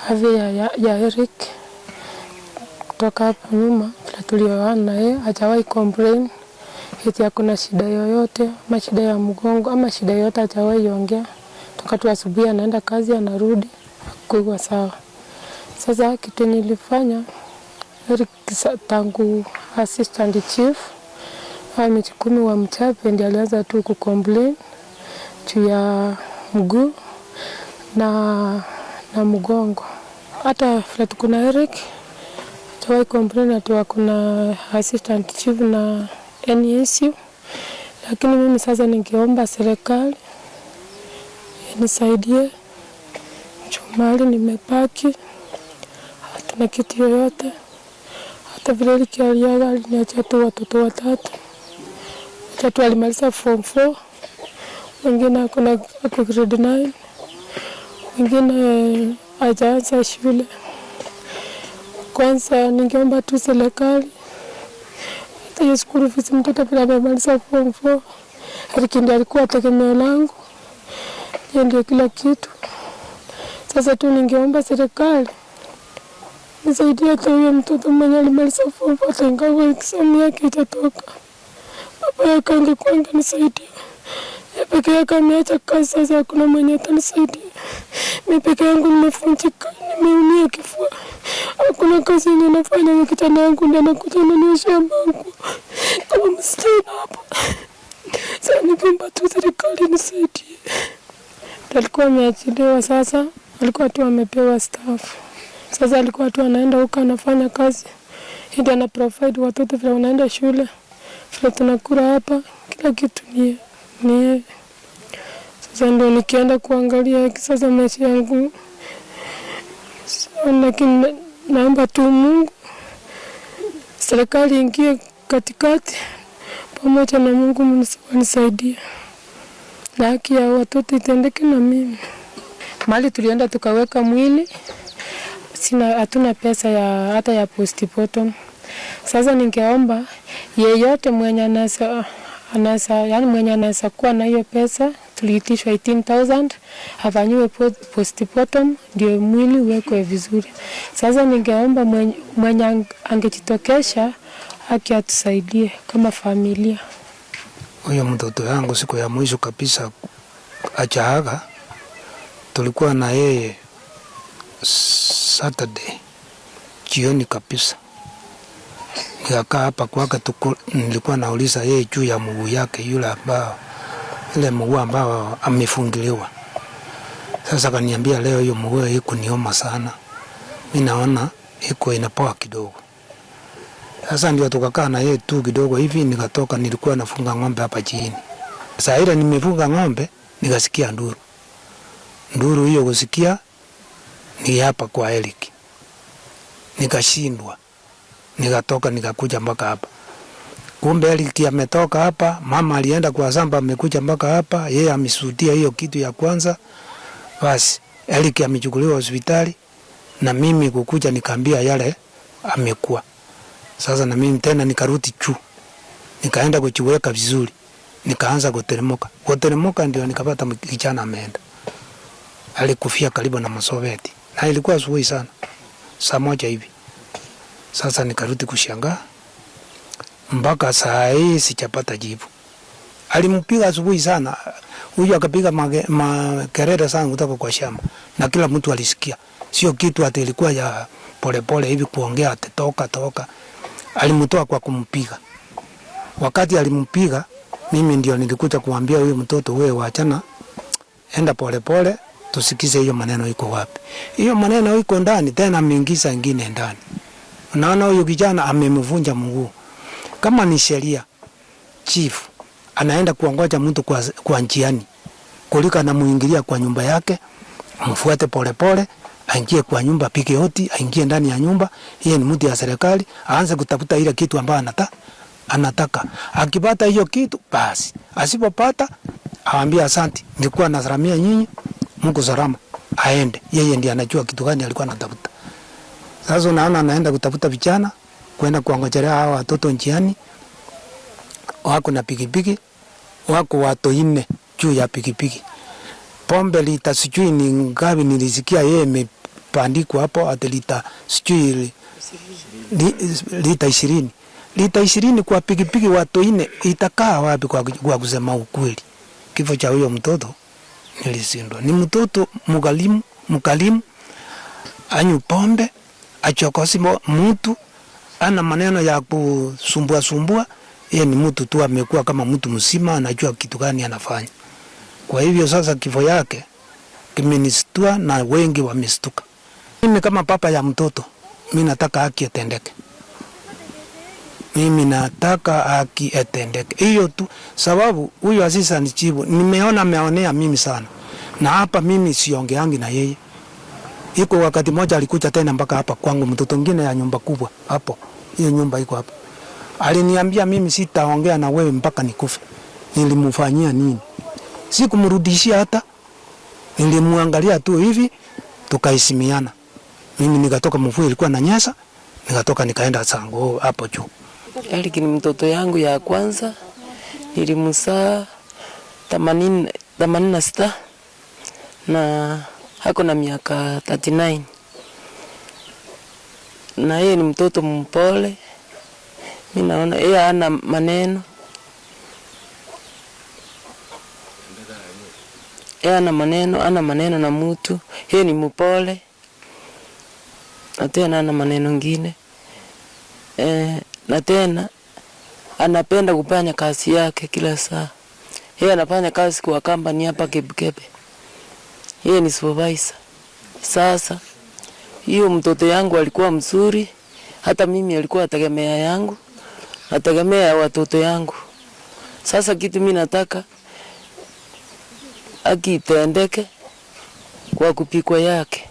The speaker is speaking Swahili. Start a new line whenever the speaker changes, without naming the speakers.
afya ya Eric kutoka hapo nyuma tulioana yeye hajawahi complain eti hakuna shida yoyote, ama shida ya mgongo ama shida yoyote hajawahi ongea. Toka tu asubuhi anaenda kazi anarudi kwa sawa. Sasa kitu nilifanya Eric tangu assistant chief Mchikumi wa Mchape ndiye alianza tu kucomplain juu ya mguu na mgongo. Hata flat kuna Eric hajawahi complain ati kuna assistant chief na NSU. Lakini mimi sasa ningeomba serikali nisaidie chumali nimepaki hatuna kitu yoyote. Hata vile Eric aliniacha tu watoto watatu. Watatu alimaliza form 4, wengine ako grade 9, wengine hajaanza shule. Kwanza ningeomba tu serikali hata hiyo school fees mtoto bila amemaliza form 4. Eric ndiye alikuwa tegemeo langu, yeye ndiye kila kitu. Sasa tu ningeomba serikali nisaidie hata huyo mtoto mwenye alimaliza form 4 hata ingawa exam yake itatoka. Baba yake angekuwa angenisaidia. Yeye peke yake ameacha kazi, sasa hakuna mwenye atanisaidia. Mimi peke yangu nimefunjika, nimeumia kifua. Hakuna kazi yenye nafanya, ni kitanda yangu ndio nakuja naniosha bangu kama msichana hapa. Sasa nikiomba tu serikali nisaidie. Alikuwa ameachiliwa sasa, alikuwa tu amepewa staff. Sasa alikuwa tu anaenda huko anafanya kazi. Ndio ana provide watoto vile wanaenda shule. Vile tunakula hapa, kila kitu ni. Sasa ndio nikienda kuangalia sasa maisha yangu. Lakini naomba tu Mungu, serikali ingie katikati pamoja na Mungu mnisaidie. Na haki ya watoto itendeke na mimi. Mali tulienda tukaweka mwili. Hatuna pesa hata ya postpartum. Sasa ningeomba yeyote mwenye anaweza kuwa na hiyo pesa, tuliitishwa 18,000 afanywe postpartum ndio mwili uwekwe vizuri. Sasa ningeomba mwenye angejitokesha haki atusaidie kama familia.
Huyo mtoto yangu siku ya mwisho kabisa achaaga, tulikuwa na yeye Saturday jioni kabisa. Nikakaa hapa kwake, nilikuwa nauliza yeye juu ya mguu yake yule ambao ile mguu ambao amefungiliwa. Sasa kaniambia leo hiyo mguu iko nioma sana. Mimi naona iko inapoa kidogo. Sasa ndio tukakaa na yeye tu kidogo hivi, nikatoka, nilikuwa nafunga ng'ombe hapa chini. Sasa ile nimefunga ng'ombe nikasikia nduru. Nduru hiyo kusikia ni hapa kwa Eric. Nikashindwa. Nikatoka nikakuja mpaka hapa. Kumbe Eric ametoka hapa, mama alienda kwa shamba amekuja mpaka hapa, yeye ameshuhudia hiyo kitu ya kwanza. Basi Eric amechukuliwa hospitali na mimi kukuja nikaambia yale amekuwa. Sasa na mimi tena nikarudi juu. Nikaenda kujiweka vizuri. Nikaanza kuteremuka. Kuteremuka ndio nikapata kijana ameenda. Alikufia karibu na Masoveti. Na ilikuwa asubuhi sana. Saa moja hivi. Sasa nikarudi kushangaa. Mpaka saa hii sijapata jibu. Alimpiga asubuhi sana. Huyu akapiga makelele sana kutoka kwa shamba. Na kila mtu alisikia. Sio kitu ati ilikuwa ya polepole hivi kuongea ati toka. Alimtoa kwa kumpiga. Wakati alimpiga, mimi ndio nilikuja kumwambia huyo mtoto, wewe waachana, enda polepole, tusikize hiyo maneno iko wapi. Hiyo maneno iko ndani, tena ameingiza ingine ndani. Unaona huyo kijana amemvunja mguu. Kama ni sheria, chief anaenda kuongoja mtu kwa njiani. Kulika anamuingilia kwa nyumba yake, mfuate polepole, aingie kwa nyumba, pige hoti, aingie ndani ya nyumba. Yeye ni mtu ya serikali, aanze kutafuta ile kitu ambayo anataka. Akipata hiyo kitu basi, asipopata aambie asante, nilikuwa nasalamia nyinyi, Mungu salama, aende. Yeye ndiye anajua kitu gani alikuwa anatafuta. Sasa unaona anaenda kutafuta vijana, kwenda kuangojelea hao watoto njiani. Wako na pikipiki, wako watu 4 juu ya pikipiki. Pombe lita sijui ni ngapi nilisikia yeye imepandikwa hapo ati lita sijui lita 20. Lita 20 kwa pikipiki watu 4 itakaa wapi kwa kusema ukweli? Kifo cha huyo mtoto nilishindwa. Ni mtoto mkalimu anyu pombe, achokosi mtu, ana maneno ya kusumbua. Yeye ni mtu tu amekuwa kama mtu mzima, anajua kitu gani anafanya. Kwa hivyo sasa kifo yake kimenistua na wengi wamestuka. Mimi kama papa ya mtoto, mimi nataka haki itendeke. Mimi nataka haki itendeke. Hiyo tu sababu huyu Aziza Nichibu nimeona ameonea mimi sana. Na hapa mimi siongeangi na yeye. Iko wakati moja alikuja tena mpaka hapa kwangu, mtoto mwingine ya nyumba kubwa hapo. Hiyo nyumba iko hapo. Aliniambia mimi sitaongea na wewe mpaka nikufe. Nilimfanyia nini? Sikumrudishia hata. Nilimwangalia tu hivi tukaisimiana. Mimi nikatoka mvua ilikuwa na nyesha, nikatoka nikaenda Sango hapo juu.
Eric ni mtoto yangu ya kwanza. Nilimzaa 86 na hako na miaka 39. Na yeye ni mtoto mpole. Mimi naona yeye ana maneno. Ana maneno na mtu. Yeye ni mpole. Na tena ana maneno ngine. Na tena anapenda kufanya kazi yake kila saa. Yeye anafanya kazi kwa kampani hapa Kebukebe. Yeye ni supervisor. Sasa hiyo mtoto yangu alikuwa mzuri, hata mimi alikuwa ategemea yangu, ategemea watoto yangu. Sasa kitu mimi nataka akitendeke kwa kupikwa yake.